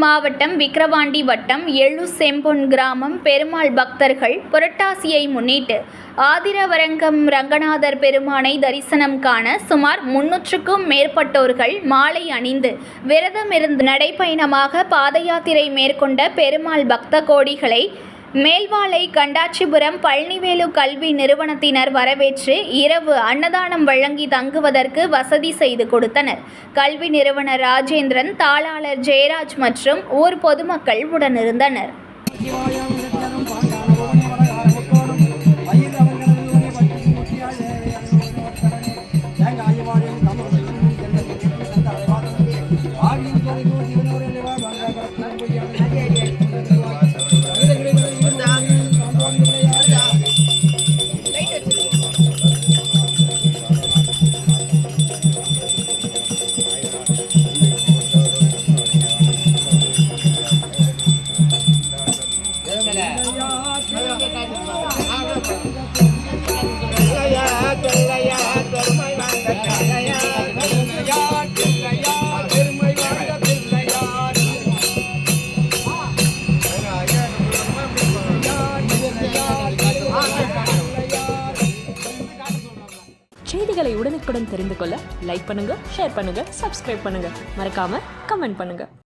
மாவட்டம் விக்கிரவாண்டி வட்டம் எழுசெம்பொன் கிராமம் பெருமாள் பக்தர்கள் புரட்டாசியை முன்னிட்டு ஆதிரவரங்கம் ரங்கநாதர் பெருமானை தரிசனம் காண சுமார் 300க்கும் மேற்பட்டோர்கள் மாலை அணிந்து விரதமிருந்து நடைபயணமாக பாதயாத்திரை மேற்கொண்ட பெருமாள் பக்த கோடிகளை மேல்வாலை கண்டாச்சிபுரம் பழனிவேலு கல்வி நிறுவனத்தினர் வரவேற்று இரவு அன்னதானம் வழங்கி தங்குவதற்கு வசதி செய்து கொடுத்தனர். கல்வி நிறுவனர் ராஜேந்திரன், தாளாளர் ஜெயராஜ் மற்றும் ஊர் பொதுமக்கள் உடனிருந்தனர். செய்திகளை உடனுக்குடன் தெரிந்து கொள்ள லைக் பண்ணுங்க, ஷேர் பண்ணுங்க, சப்ஸ்கிரைப் பண்ணுங்க, மறக்காம கமெண்ட் பண்ணுங்க.